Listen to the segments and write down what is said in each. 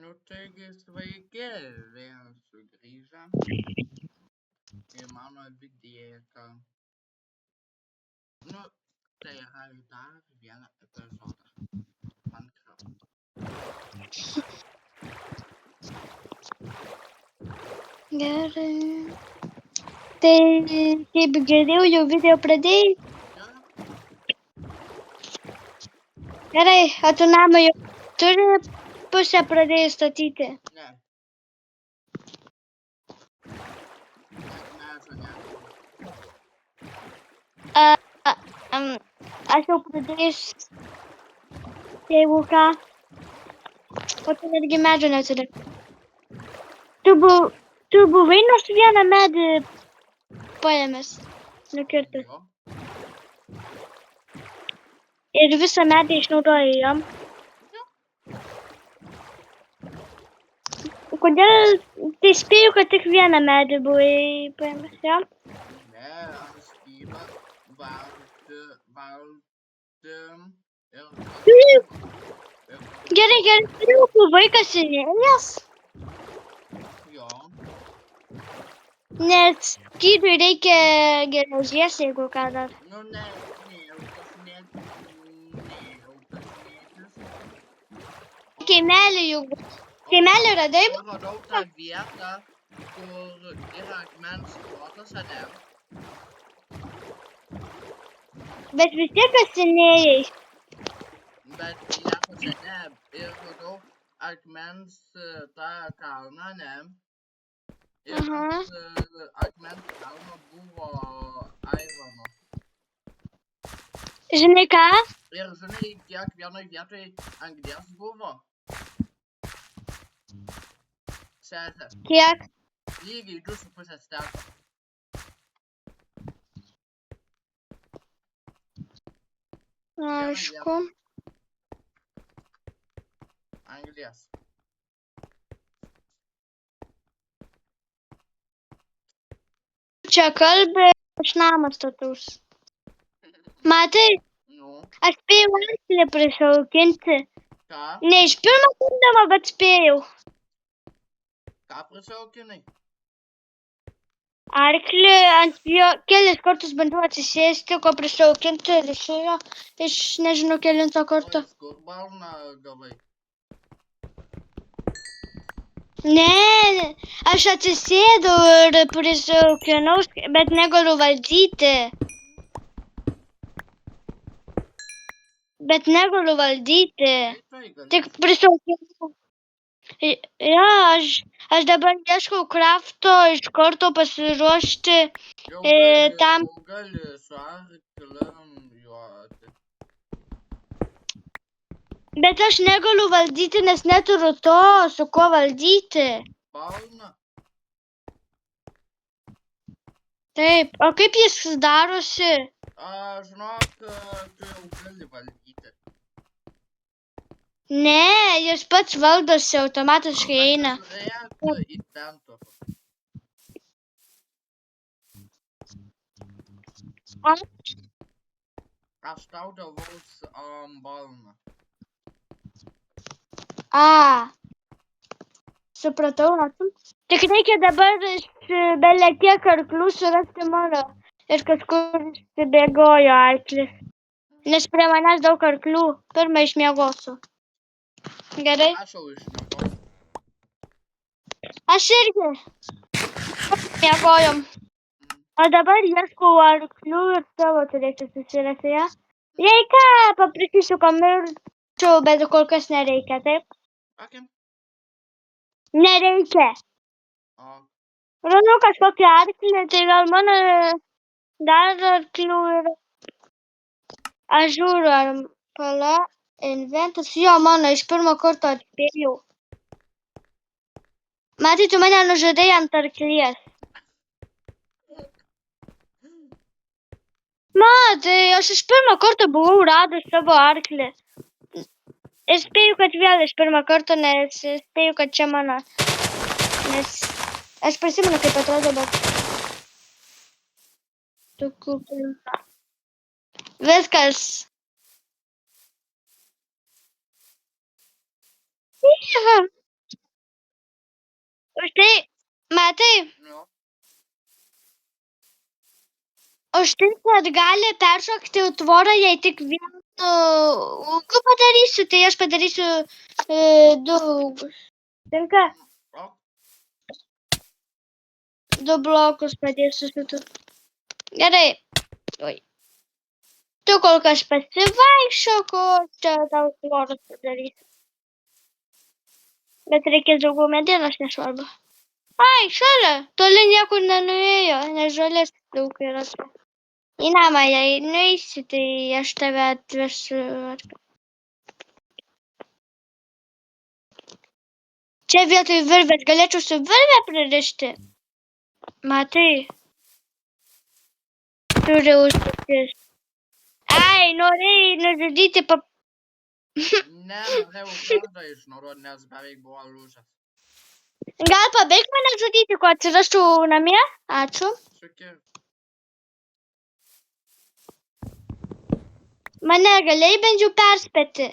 Nu taigi sveiki vėl sugrįžę į mano vidėką. Nu, tai yra dar vieną epizodą. Minecraft. Gerai. Tai kaip girdėjau, jau video pradėjai? Ja, Gerai, o tu namą jau turi pusę pradėjai statyti? ne. Medžio neturiu. Aš jau pradėjus tėvuką, o tu netgi medžio neturi. Tu buvai nors vieną medį paėmęs, nukirtęs. Jo, Ir visą medį išnaudojai jam. Kodėl? Tai spėju, kad tik vieną medį buvai paėmęs jam. ne, ankstyvą valdym ir Gerai, tu jau buvai kasinėjęs, jo, nes skydui reikia geležies, jeigu ką dar. nu ne, nejau kasinėtis. Kaimelį juk. Kaimelį radai? Radau tą vietą, kur yra akmens plotas, ane? Bet vis tiek kasinėjai. Bet nieko čia ne. Ir radau akmens tą kalną, ne? Ir ant akmens kalno buvo airono. Žinai ką? Ir žinai, kiek vienoj vietoj anglies buvo? Sesė. Kiek? Lygiai 2,5 steko. Aišku. Anglies. Čia kalbė, aš namą stataus. Matai, Nu, aš spėjau arklį prisijaukinti. ką? Ne iš pirmo kundamo, bet spėjau. Ką prisijaukinai? Arklį ant jo kelis kartus bandžiau atsisėsti, ko prisijaukinti ir išėjo iš nežinau kelinto karto. O iš kur balną gavai? Ne, aš atsisėdau ir prisijaukinau, bet negaliu valdyti. Tai gali. Tik prisijaukinau. Ja, aš dabar ieškau krafto iš karto pasiruošti Jau tam. gali su arkliam juoti. Bet aš negaliu valdyti, nes neturiu to, su kuo valdyti. Balną? Taip, o kaip jis darosi? Žinok, tu jau gali valdyti. Ne, jis pats valdosi, automatiškai eina. Žiūrėk į ten tokį. Aš tau davaus balną. Supratau, tik reikia dabar belė kiek arklių surasti mano. Ir kažkur įsibėgojo arklis. Nes prie manęs daug arklių. Pirmą išmiegosiu. Gerai? Aš jau išmiegojau. Aš irgi. Miegojom. O dabar ieškau arklių ir savo turėsiu susirasti, ja? Jei ką, paprašysiu kamirčiau, bet kol kas nereikia, taip? Okay. Nereikia. O, Randu kažkokį arklį, tai gal mano dar arklių yra. Aš žiūriu, ar pala inventas. Jo, mano iš pirmo karto atspėjau. Matai, tu mane nužudai ant arklies. Matai, aš iš pirmo karto buvau radus savo arklį. Ir spėju, kad vėl iš pirmo karto, nes spėju, kad čia mano. Nes aš prisimenu, kaip atrodo, bet tokių pilna. Viskas. Už tai, matai, Nu, už tai, kad gali peršokti tvorą, jei tik vienu ūkiu padarysiu, tai aš padarysiu 2 ūkius. Tinka? o, 2 blokus padėsiu šitų. Gerai. Oi. Tu kol kas pasivaikščiok, o čia tau tvoros padarysiu. Bet reikės daugiau medienos, nesvarbu. Ai, šalia, toli niekur nenuėjo, nes žolės daug yra. Į namą, jei nueisi, tai aš tave atvesiu. Čia vietoj virvės galėčiau su virvė pririšti. Matai, turi užduotis. Ai, norėjai nužudyti ne, norėjau kardą išnaudoti, nes beveik buvo lūžęs. Gal pabaig mane žudyti, ko atsirasčiau namie? Ačiū. Sukirk. Mane galėjai bent jau perspėti.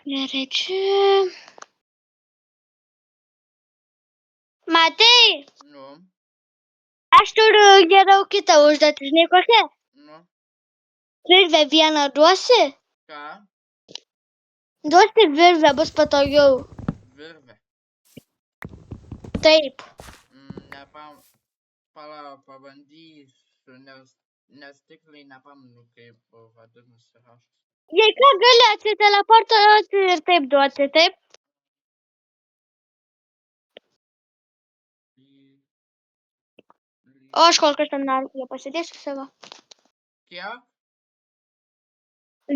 Gerai, čia. Matai, Nu, aš turiu geriau kitą užduotį, žinai kokia? nu, Virvę vieną duosi? ką? Duosi virvę, bus patogiau. Virvė. Taip. Pabandysiu, nes tikrai nepamenu, kaip vadinasi raštas. Jei ką gali atsiteleportuoti ir taip duoti, taip? O aš kol kas tam narklį pasidėsiu savo. Kiek?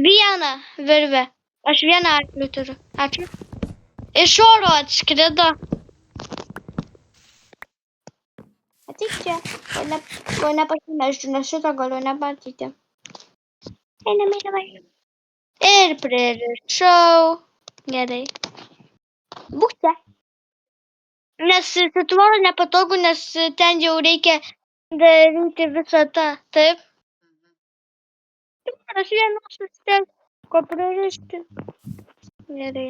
Vieną virvę. Aš vieną arklį turiu. Ačiū. Iš oro atskrido. Atik čia. Ko nepasimeščiu, nes šito galiu nematyti. Einam, einam, einam. Ir pririšau. Gerai. Būk čia. Nes su tvoru nepatogu, nes ten jau reikia daryti visą tą. Taip? Aš vienas susitęs. Ko pririšti? Gerai.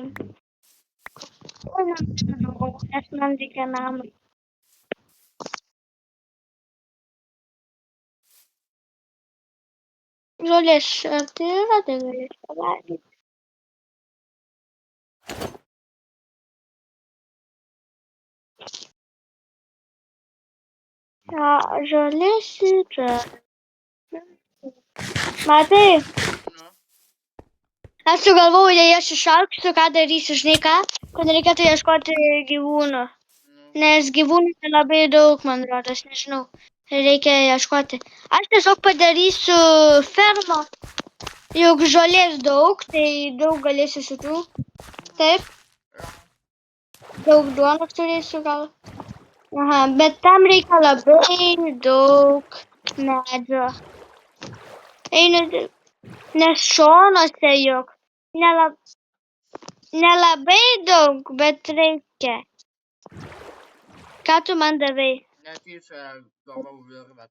Nes man reikia namą. Žolės, ar tai yra, tai galės pavalgyti. Žolės yra. Matai, Nu, aš sugalvojau, jei aš išaugsiu, ką darysiu, žinai ką? Kad reikėtų ieškoti gyvūnų. nu, Nes gyvūnų tai labai daug, man rodos, nežinau. Reikia ieškoti. Aš tiesiog padarysiu fermą. Juk žolės daug, tai daug galėsiu šitų. Taip, daug duonos turėsiu gal. Aha, bet tam reikia labai daug medžio. Einu, nes šonuose juk nelabai daug, bet reikia. Ką tu man davai? netyčia gavau virvę.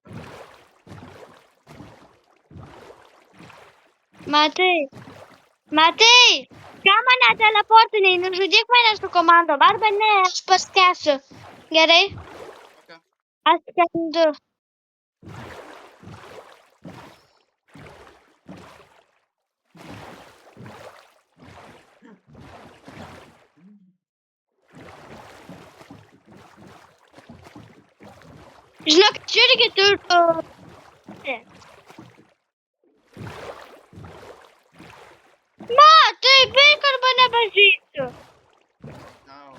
Matai, ką mane teleportiniai, nužudyk mane su komandom, arba ne, aš paskęsiu. Gerai? Okay. Aš skendu. Žinok, čia irgi turiu. Matai, baik arba nebežysiu. Now.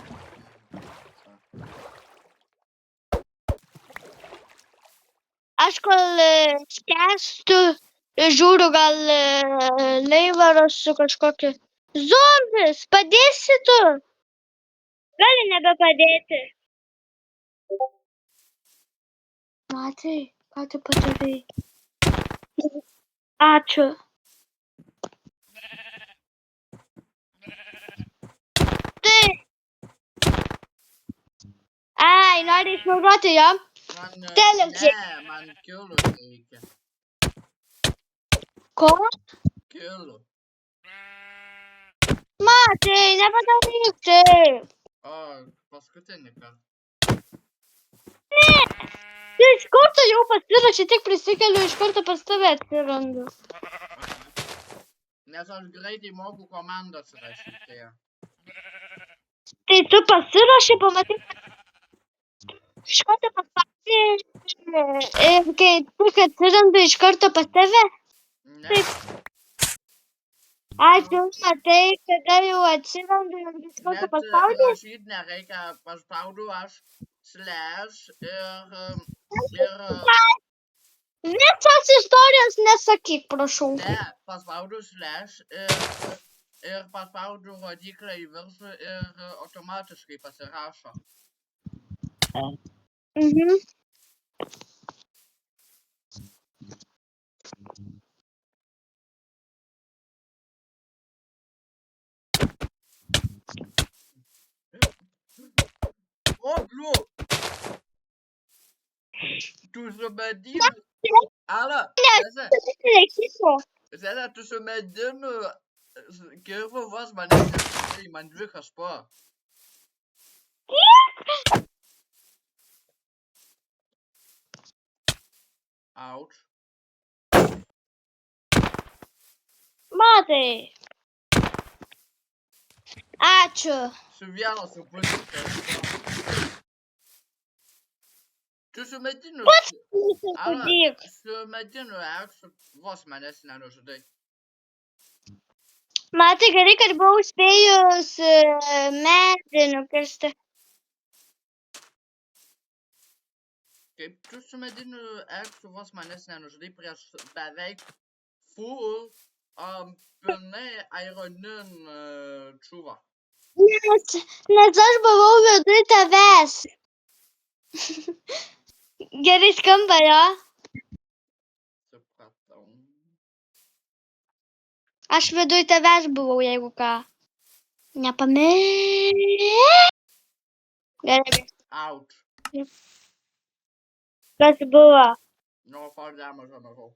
Aš kol skęstu, žiūriu, gal laivą rasiu kažkokį. Zombis, padėsi tu? Gali nebepadėti. Matai, ką tu padarai? Ačiū. Tai. Ai, nori išnaudoti jo? Televiziją. Ne, man kilų reikia. Ko? Kilų. Matai, nepadaryk taip. O, paskutinį kartą. Tai iš karto jau pasirašė, tik prisikeliu, iš karto pas tave atsirandu. Nes aš greitai moku komandas rašyti. Tai tu pasirašė, pamatai, iš karto pasakė, ir kai tik atsirandu iš karto pas tave. Ne. Taip. Ačiū, matai, kada jau atsirandu ir iš karto Net paspaudžiu. rašyti nereikia, paspaudu aš slash ir Visos istorijos nesakyk, prašau. ne, paspaudu slash ir paspaudu rodiklą į viršų ir automatiškai pasirašo. Mhm. O, bliu! Tu sumadini. Ala, Sese, tu sumadini. Kirvo vos man dvikas po. Ouch. Matai. Ačiū. Su vienu su pusė. Tu sumadini. Ala, Sudyk. sumadini, eksu vos manęs nenužudai. Matai, gerai, kad buvau spėjus medį nukirsti. Kaip tu sumadini, eksu vos manęs nenužudai prieš beveik full pilnai ironin čuvą. Nes aš buvau viduj tavęs. Gerai skamba, jo? Supratau. Aš viduj tavęs buvau, jeigu ką. Nepamiršk. Gerai. Ouch. Kas buvo? No fall damage on the roll.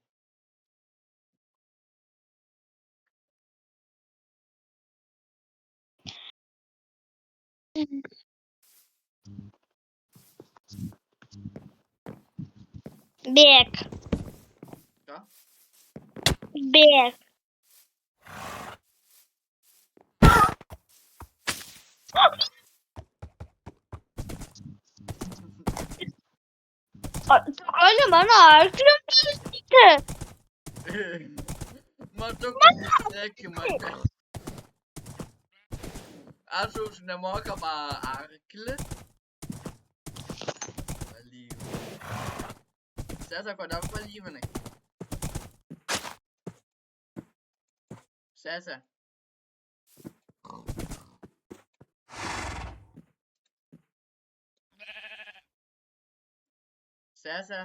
Bėk. Ką? Bėk. O tu gali mano arklį nusipirkti? Matau, kad įseki mane. Aš už nemokamą arklį. Palyvinai. Sese, kodėl palyvinai? Sese. Sese.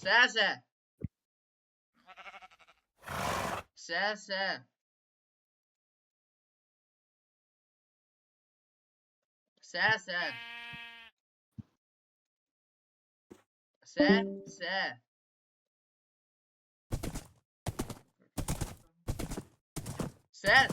Sese. Sese. Sese. Sese. Ses.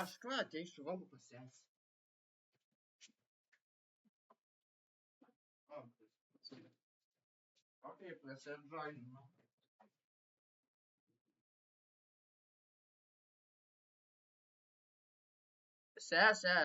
Aš tuo ateisiu, valgu pas jas. Okay, prisijoininu. Sese.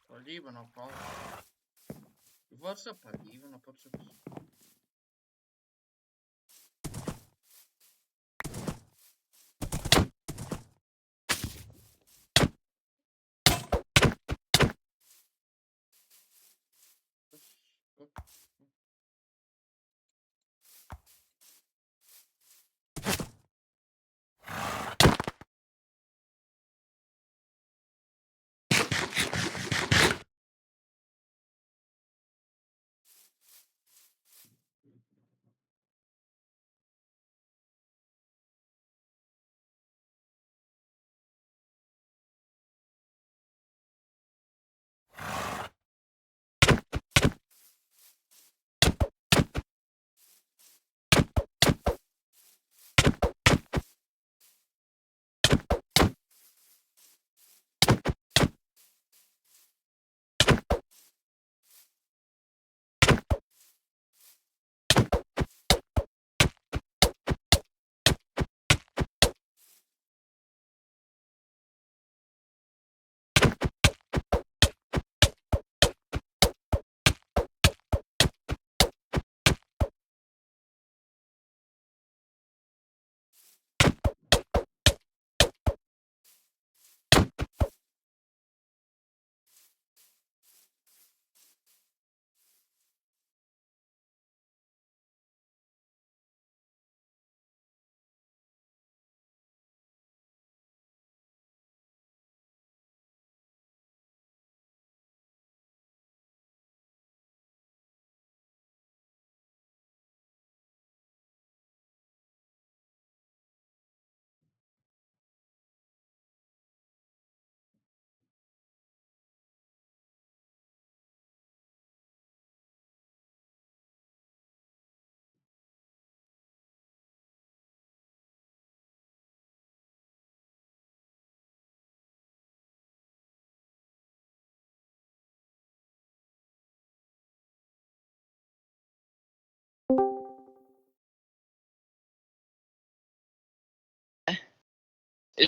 Palyvinau, kol. WhatsApp gyvena pats.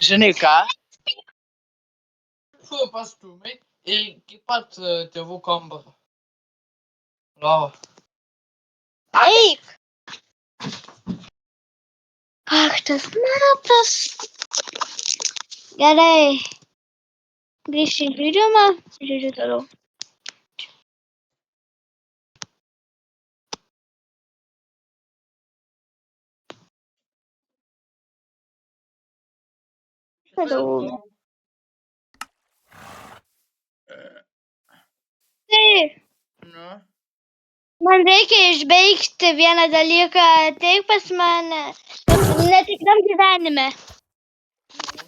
Žinai ką? Šuo pastūmė iki pat tėvų kambario. Lova. Eik! Ach, tas matas. Gerai. Grįžti į žaidimą. Žiūriu toliau. Toliau. Tai, Nu, man reikia išbaigti vieną dalyką. Ateik pas mane. Netikram gyvenime. nu.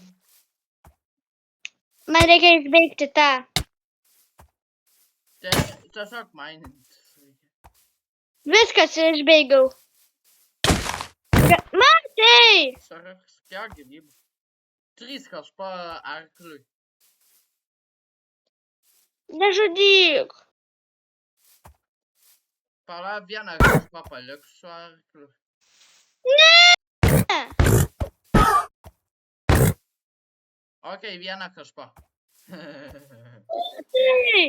Man reikia išbaigti tą. Tiesiog mainintis reikia. Viskas išbaigiau. Matai! Saraskia gyvybė. 3 kažpa arkliui. Nežudyk. Pala vieną kažpa paliks su arkliu. Ne. Okei, vieną kažpa. Tai.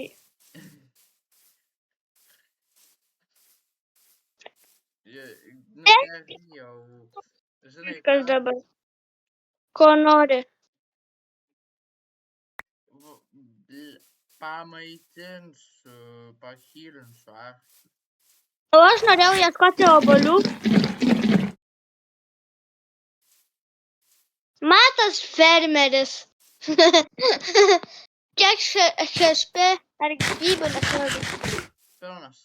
Nu, gerai jau. Žinai Kas ką? dabar? Ko nori? Pamaitinsiu, pakylinsiu arkliu. O aš norėjau ieškoti obuolių. Matas fermeris. Kiek HP ar gyvybių neturi? Pilnas.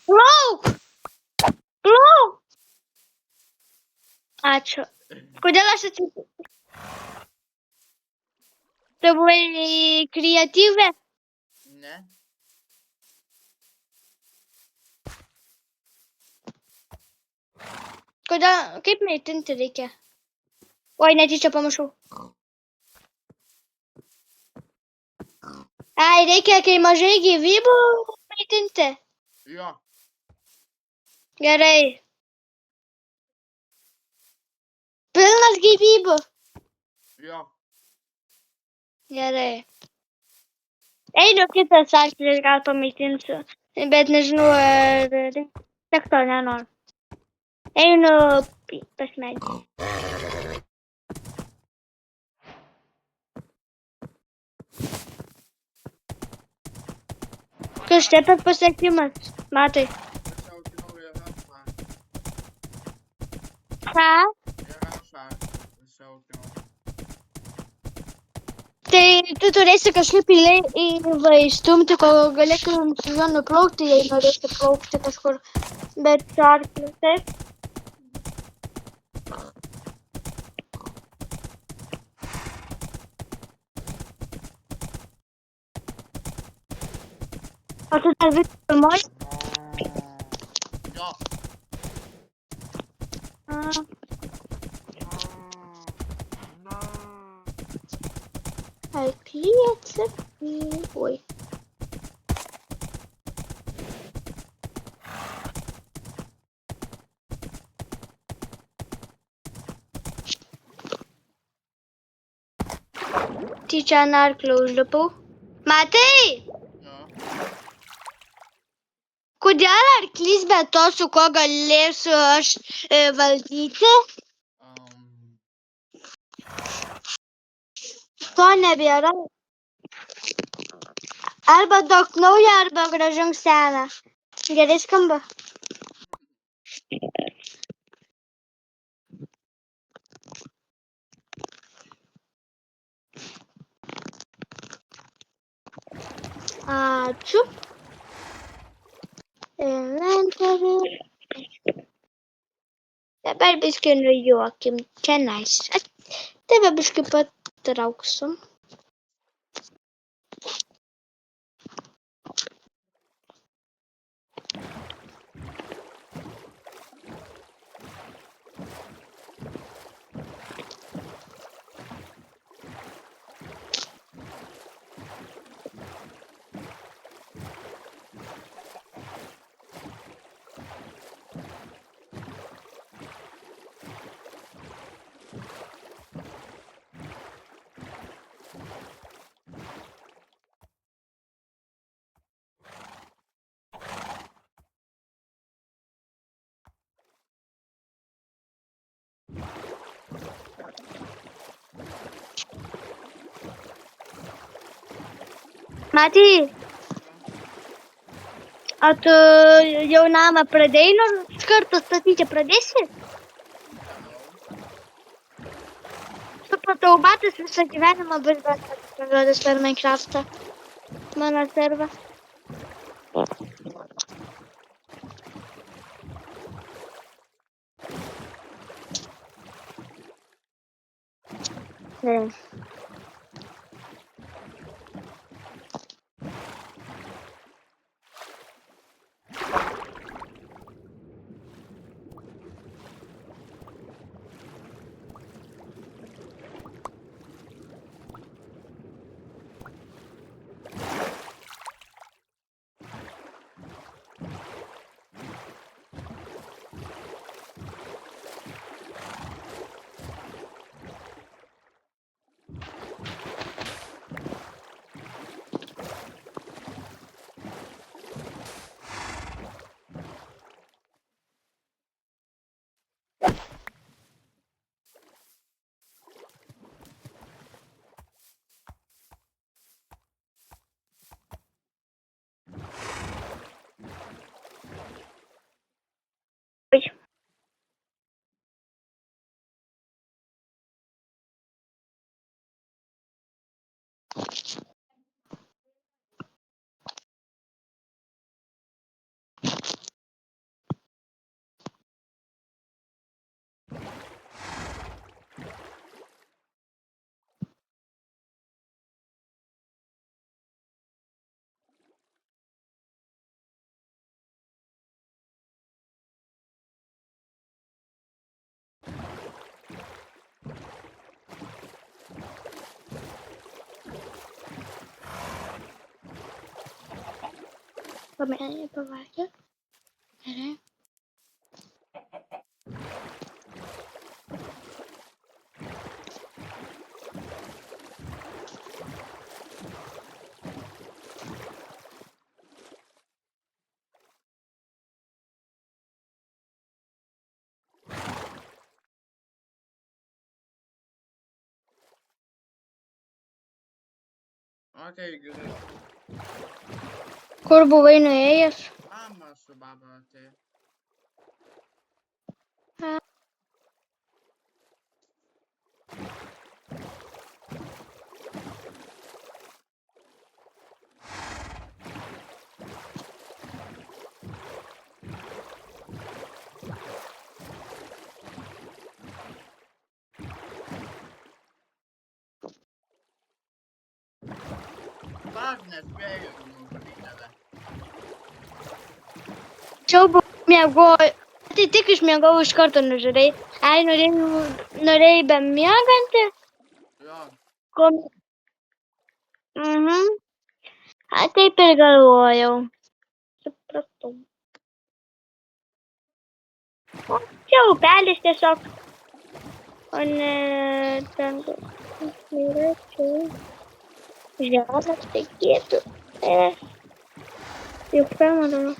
Plauk! Plauk! Ačiū. Kodėl aš atsitikau? Tu buvai kreatyvė? Ne? Kodėl? Kaip maitinti reikia? Oi, netyčia pamiršau. Ai, reikia, kai mažai gyvybių maitinti. Jo. Gerai. Pilnas gyvybių. Jo. Gerai. Einu kitas arklis, gal pamaitinsiu. Bet nežinau, ar tiek to nenoriu. Einu pas medį. Kas čia per pasiekimas? Matai. Užsiauginau ir rašą. Ką? Ir rašą užsiauginau. Tai tu turėsi kažkaip įstumti, kol galėtum su juo nuplaukti, jei norėsi plaukti kažkur. Bet su arkliu, taip? O tu dar vis filmuoji? Jo. Arklys ir... Oi. Tyčia ant arklio užlipau. Matai? Jo. Kodėl arklys be to, su ko galėsiu aš valdyti? To nebėra. Arba daug nauja, arba gražink seną. Gerai skamba. Ačiū. Inventory. Dabar biškį nujuokim. Čia nice. Tave biškį patrauksiu. Matai, o tu jau namą pradėjai nors kartą statyti pradėsi? Supratau, batas visą gyvenimą bus bendras per Minecraftą. Mano servą. Pavalgė. Gerai. Okei, gerai. Kur buvai nuėjęs? Mama su baba atėjo. Aš nespėjau nužudyti tave. Čia buvau miegoju. Tai tik išmiegau iš karto nužiūrėjai. Ai, norėjai be miegantį? Jo. A, taip ir galvojau. Supratau. O, čia upelis tiesiog. O ne, ten yra čia. Žemas tekėtų. Juk pamanau.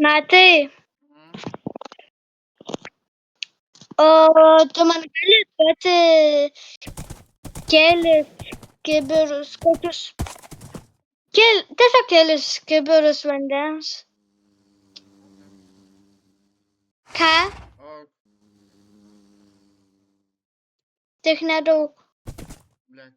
Matai, o tu man gali duoti kelis kibirus, kokius, tiesiog kelis kibirus vandens. Ką? O, Tik nedaug. blet.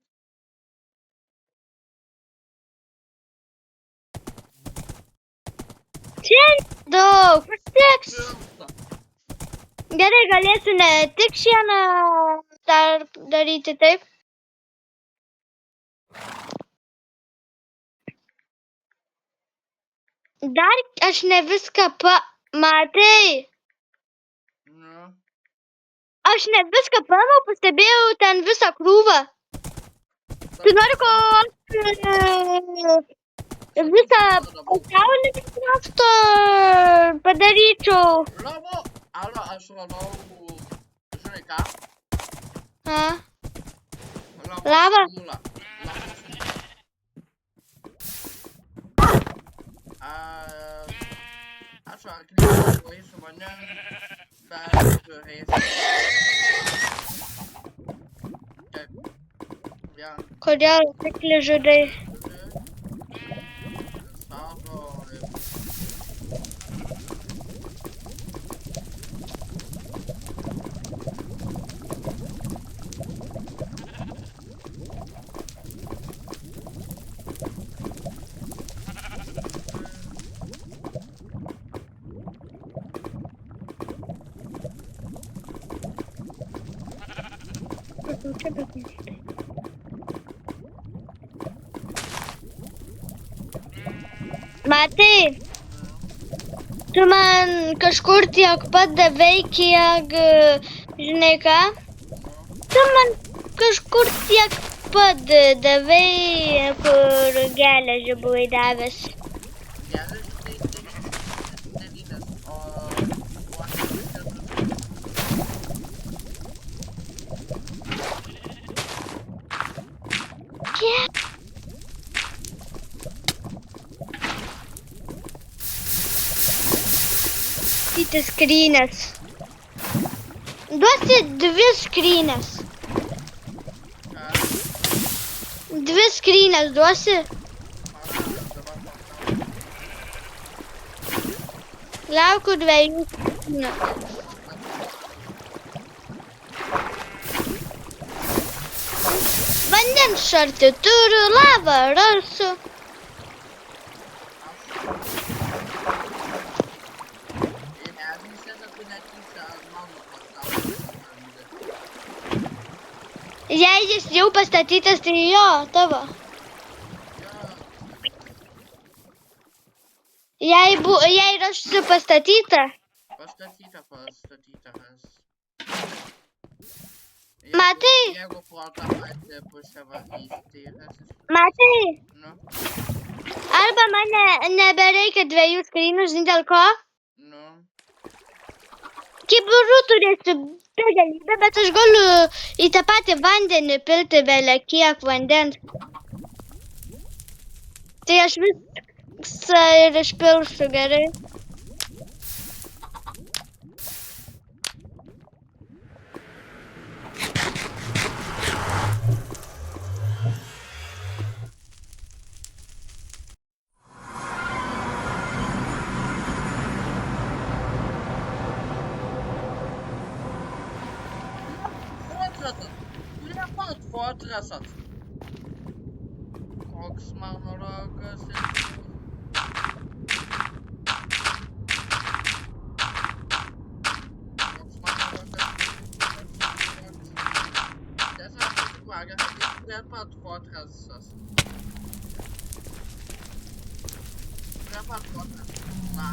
Čia daug, pasitiks. Šilta. Gerai, galėsiu ne tik šieną dar daryti taip. Dar aš ne viską matai. Nu. Aš ne viską paėmiau, pastebėjau ten visą krūvą. Tu nori, ko visą pasaulį krašto padaryčiau. Lavu. Alo, aš radau. Žinai ką? A? Lavos Lava? kūla. Aš arklį su manim peržiūrėsiu. Taip. Vien. Kodėl arklį žudai? Savo ir... Matai, tu man kažkur tiek pat davei, kiek, žinai ką? Tu man kažkur tiek pat davei, kur geležį buvai davęs. Geležį tai 99, o... Kiek? Šitas skrynės. Duosi 2 skrynės. Ką? 2 skrynės duosi. Laukiu 2 skrynų. Vandens šartį turiu, lavą rasiu. Jei jis jau pastatytas, tai jo, tavo. Jo, Jei yra pastatyta, pastatytas. Matai? Jeigu plotą patį pusę valysi, tai rasis. matai, Nu, arba man nebereikia 2 skrynų, žinai dėl ko? nu. Kibirų turėsiu begalybę, bet aš galiu į tą patį vandenį pilti belė kiek vandens. Tai aš visą ir išpilsiu, gerai? Fortrasas. Prie pat fortrasas. Koks mano ragas ir... Koks mano ragas ir... Tiesiog susiplagė, kad prie pat fortrasas. Prie pat fortrasas. Va.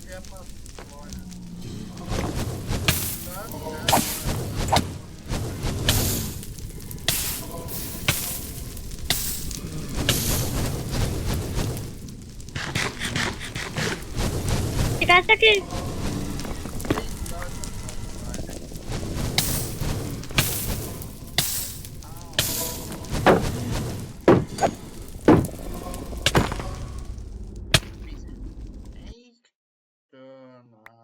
Prie pat Tai ką sakai? Eik tu, na.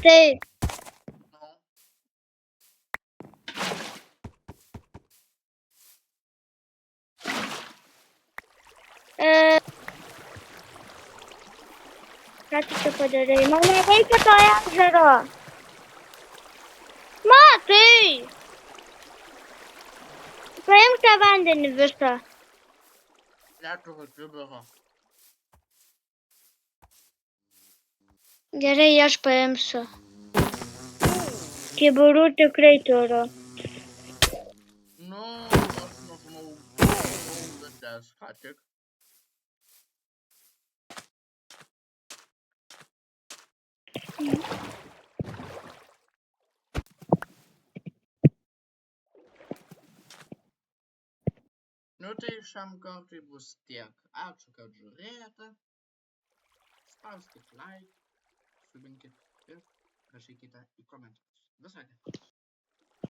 Tai, Nu. ką tu čia padarai? Man nereikia to ežero. Matai! Paimk tą vandenį visą. Neturiu kibiro. Gerai, aš paimsiu. Kibirų tikrai turiu. Nu, aš nužmau bitės, ką tik. Nu tai šiam kartui bus tiek. Ačiū, kad žiūrėjote. Spauskit like, subinkit ir rašykite į komentarus. Visą.